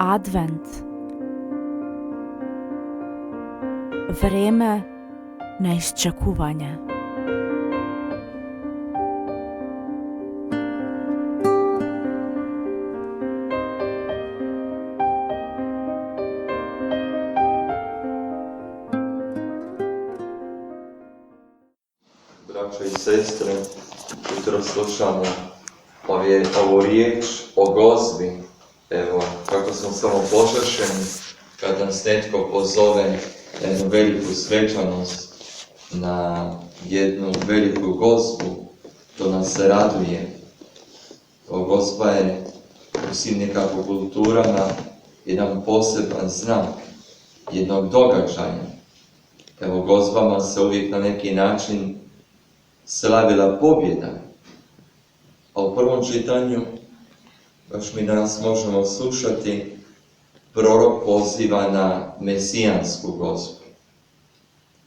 Advent. Vreme na iščekuvanje. Braćo i sestre, jutro slušamo ovu riječ o gozbi. Evo, kako smo samo požršeni kad nas netko pozove na jednu veliku svečanost, na jednu veliku gozbu, to nas se raduje. Gozba je u svim nekako kulturama jedan poseban znak jednog događaja. Evo, gozbama se uvijek na neki način slavila pobjeda. A u prvom čitanju, baš mi danas možemo slušati, prorok poziva na mesijansku gozbu.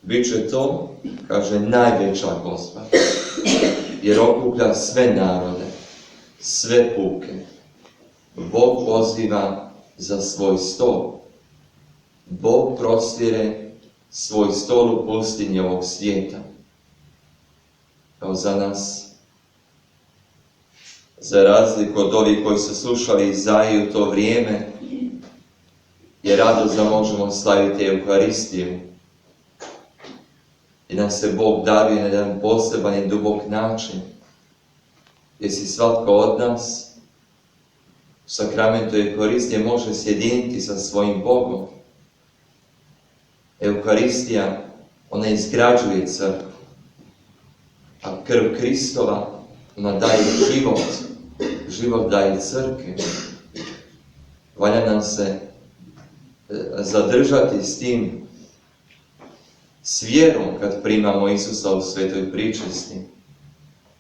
Biće to, kaže, najveća gozba, jer okuplja sve narode, sve puke. Bog poziva za svoj stol. Bog prostire svoj stol u pustinji ovog svijeta. Kao za nas, za razliku od ovih koji su slušali Izaiju u to vrijeme, je radost da možemo slaviti Euharistiju. I nam se Bog daruje na jedan poseban i dubok način, gdje si svatko od nas u sakramentu Euharistije može sjediniti sa svojim Bogom. Euharistija, ona izgrađuje crkvu, a krv Kristova, ona daje život. Život daje crkvi. Valja nam se zadržati s tim, s vjerom kad primamo Isusa u svetoj pričesti,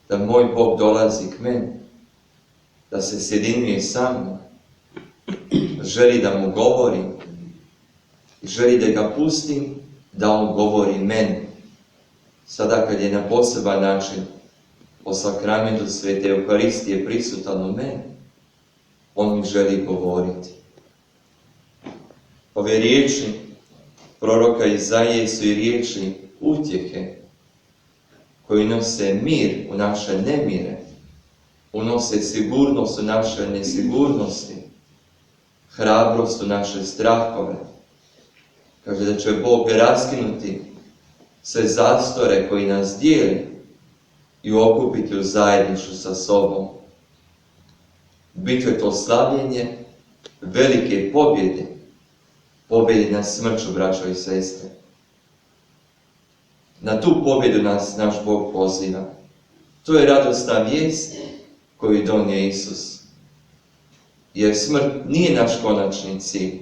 da moj Bog dolazi k meni, da se sjedinjuje sa mnom, želi da mu govorim i želi da ga pustim, da on govori meni. Sada kad je na poseban način o sakramentu svete Euharistije prisutan u meni, on mi želi govoriti. Ove riječi proroka Izaije su i riječi utjehe, koji nose mir u naše nemire, unose sigurnost u naše nesigurnosti, hrabrost u naše strahove. Kaže da će Bog raskinuti sve zastore koji nas dijeli i okupiti u zajedništvu sa sobom. Biće to slavljenje velike pobjede, pobjede na smrću, braćo i sestre. Na tu pobjedu nas naš Bog poziva. To je radosna vijest koju donio Isus. Jer smrt nije naš konačni cilj.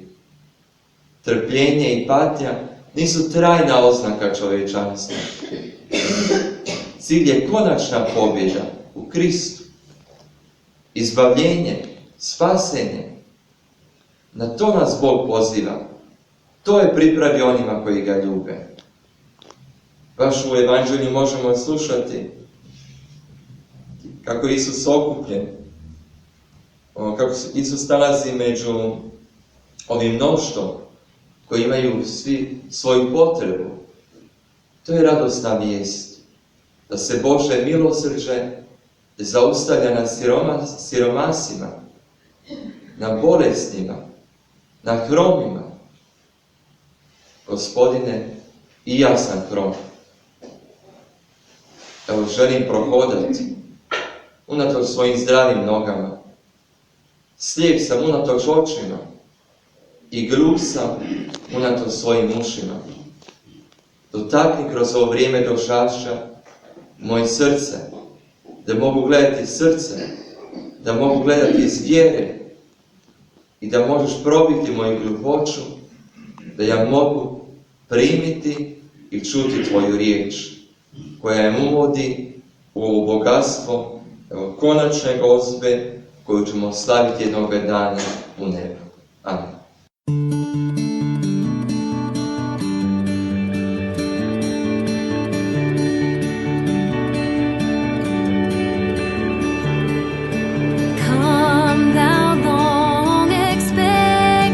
Trpljenje i patnja nisu trajna oznaka čovječanstva. Cilj je konačna pobjeda u Kristu. Izbavljenje, spasenje. Na to nas Bog poziva. To je pripravio onima koji ga ljube. Baš u Evanđelju možemo slušati kako je Isus okupljen, kako Isus nalazi među ovim mnoštvom koji imaju svi svoju potrebu. To je radosna vijest, da se Božje milosrđe zaustavlja na siromasima, na bolesnima, na hromima. Gospodine, i ja sam hrom. Evo, želim prohodati unatoč svojim zdravim nogama. Slijep sam unatoč očima i gluh sam unatoč svojim ušima. Dotakni kroz ovo vrijeme došašća moje srce, da mogu gledati srce, da mogu gledati iz vjere i da možeš probiti moju gluhoću, da ja mogu primiti i čuti tvoju riječ, koja je uvodi u ovo bogatstvo, evo, konačne gozbe, koju ćemo slaviti jednog dana u nebu. Amen. Come, thou long expected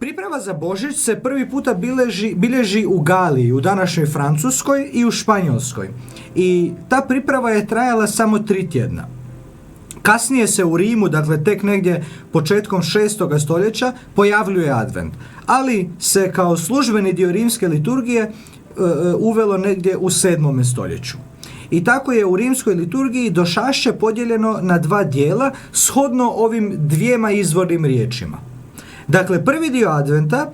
Priprema za Božić se prvi puta bilježi u Galiji, u današnjoj Francuskoj i u Španjolskoj. I ta priprema je trajala samo 3 tjedna. Kasnije se u Rimu, dakle tek negdje početkom 6. stoljeća, pojavljuje advent. Ali se kao službeni dio rimske liturgije uvelo negdje u 7. stoljeću. I tako je u rimskoj liturgiji došašće podijeljeno na 2 dijela shodno ovim 2 izvornim riječima. Dakle, prvi dio adventa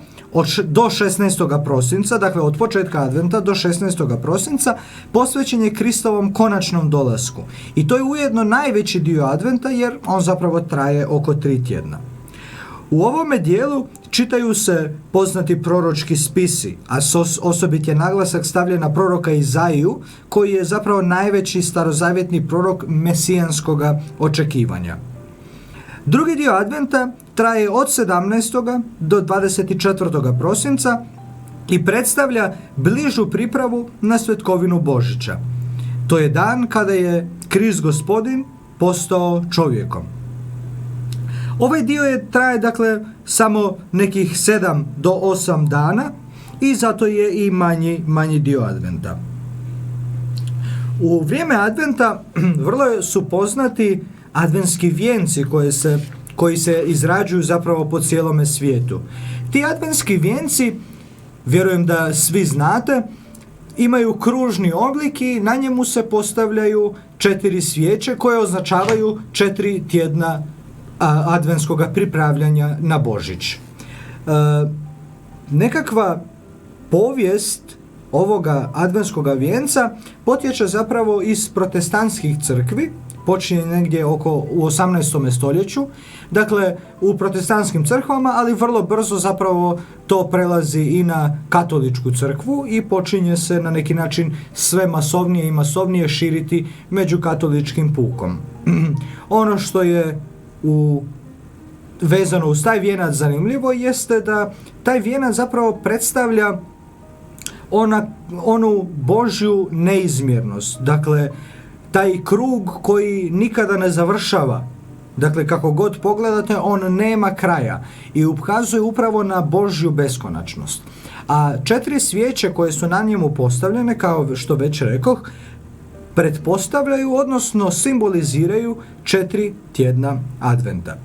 do 16. prosinca, dakle od početka adventa do 16. prosinca, posvećen je Kristovom konačnom dolasku. I to je ujedno najveći dio adventa jer on zapravo traje oko 3 tjedna. U ovome dijelu čitaju se poznati proročki spisi, a osobit je naglasak stavljen na proroka Izaiju, koji je zapravo najveći starozavjetni prorok mesijanskoga očekivanja. Drugi dio adventa traje od 17. do 24. prosinca i predstavlja bližu pripravu na svetkovinu Božića. To je dan kada je Krist Gospodin postao čovjekom. Ovaj dio traje dakle samo nekih 7 do 8 dana i zato je i manji dio adventa. U vrijeme adventa vrlo su poznati adventski vijenci koji se izrađuju zapravo po cijelome svijetu. Ti adventski vijenci, vjerujem da svi znate, imaju kružni oblik i na njemu se postavljaju 4 svijeće koje označavaju 4 tjedna adventskog pripravljanja na Božić. Nekakva povijest ovoga adventskoga vijenca potječe zapravo iz protestantskih crkvi, počinje negdje u 18. stoljeću, dakle u protestantskim crkvama, ali vrlo brzo zapravo to prelazi i na katoličku crkvu i počinje se na neki način sve masovnije i masovnije širiti među katoličkim pukom. Ono što je vezano uz taj vijenac zanimljivo jeste da taj vijenac zapravo predstavlja onu Božju neizmjernost, dakle taj krug koji nikada ne završava. Dakle, kako god pogledate, on nema kraja i ukazuje upravo na Božju beskonačnost. A 4 svijeće koje su na njemu postavljene, kao što već rekoh, pretpostavljaju, odnosno simboliziraju 4 tjedna adventa.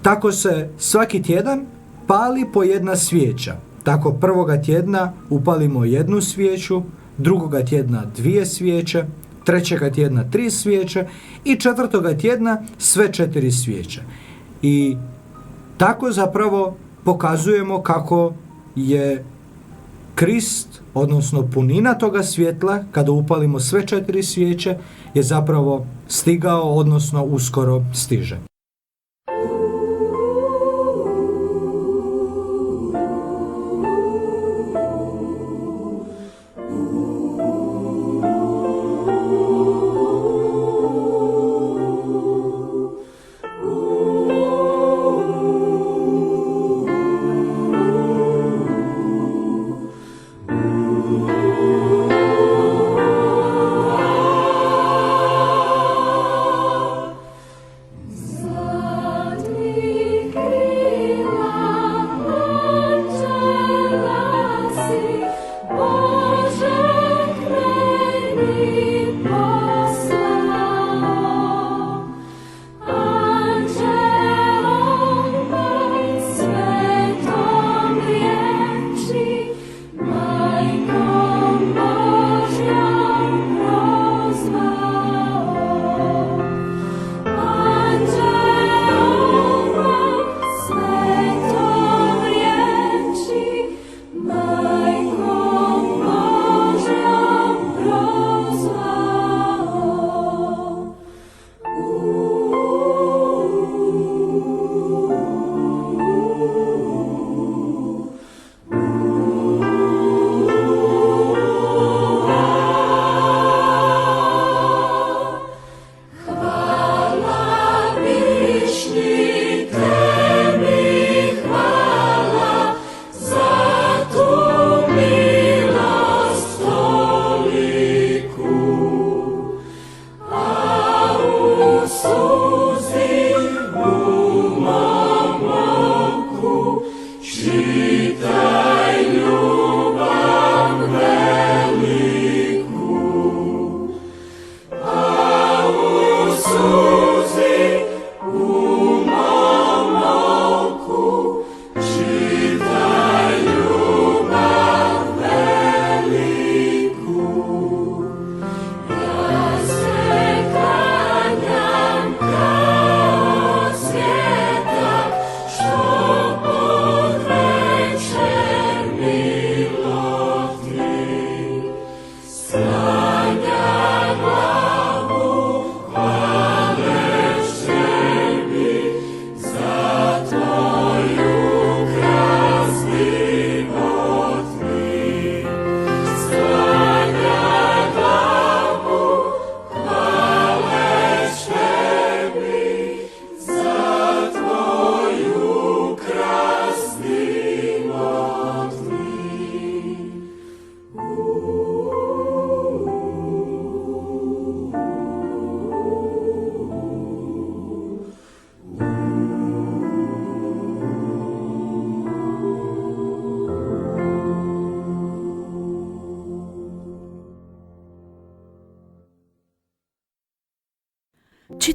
Tako se svaki tjedan pali po 1 svijeća. Tako prvoga tjedna upalimo 1 svijeću, drugoga tjedna 2 svijeće, trećega tjedna 3 svijeće i 4. tjedna sve 4 svijeće. I tako zapravo pokazujemo kako je Krist, odnosno punina toga svjetla, kada upalimo sve 4 svijeće, je zapravo stigao, odnosno uskoro stiže.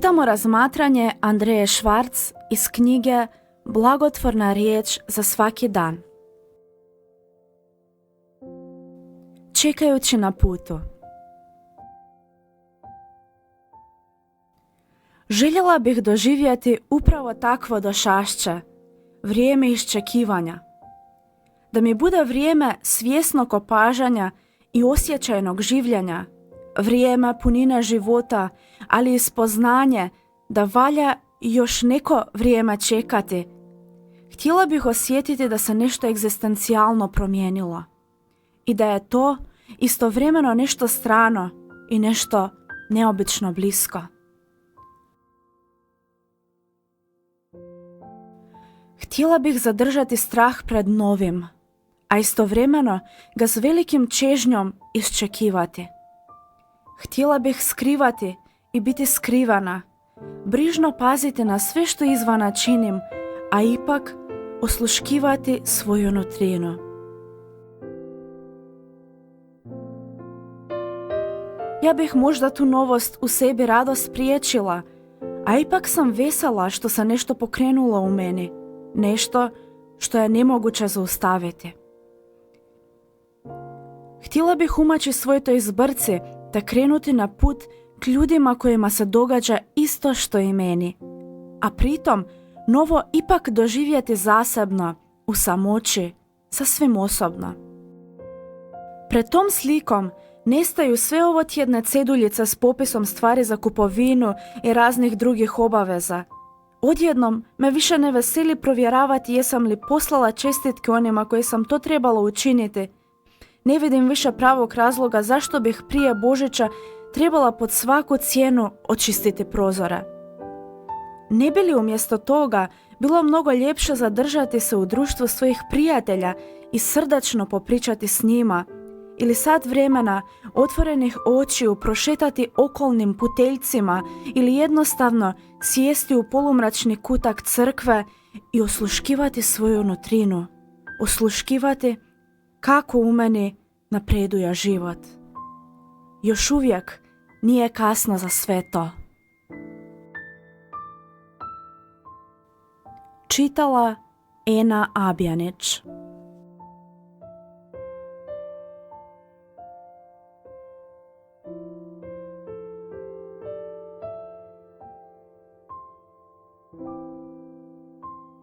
Čitamo razmatranje Andreje Švarc iz knjige Blagotvorna riječ za svaki dan. Čekajući na putu. Željela bih doživjeti upravo takvo došašće, vrijeme iščekivanja. Da mi bude vrijeme svjesnog opažanja i osjećajnog življenja, vrijeme punine života, ali i spoznanje da valja još neko vrijeme čekati. Htjela bih osjetiti da se nešto egzistencijalno promijenilo i da je to istovremeno nešto strano i nešto neobično blisko. Htjela bih zadržati strah pred novim, a istovremeno ga s velikim čežnjom iščekivati. Htjela bih skrivati i biti skrivana, brižno paziti na sve što izvana činim, a ipak osluškivati svoju nutrinu. Ja bih možda tu novost u sebi rado spriječila, a ipak sam vesela što se nešto pokrenulo u meni, nešto što je nemoguće zaustaviti. Htjela bih umaći svoj toj zbrci te krenuti na put k ljudima kojima se događa isto što i meni, a pritom novo ipak doživjeti zasebno, u samoći, sasvim osobno. Pred tom slikom nestaju sve ovotjedne ceduljice s popisom stvari za kupovinu i raznih drugih obaveza. Odjednom me više ne veseli provjeravati jesam li poslala čestitke onima koji sam to trebala učiniti. Ne vidim više pravog razloga zašto bih prije Božića trebala pod svaku cijenu očistiti prozore. Ne bi li umjesto toga bilo mnogo ljepše zadržati se u društvu svojih prijatelja i srdačno popričati s njima, ili sat vremena otvorenih očiju prošetati okolnim puteljcima ili jednostavno sjesti u polumračni kutak crkve i osluškivati svoju nutrinu, osluškivati kako u meni napreduje život. Još uvijek nije kasno za sve to. Čitala Ena Abjanić.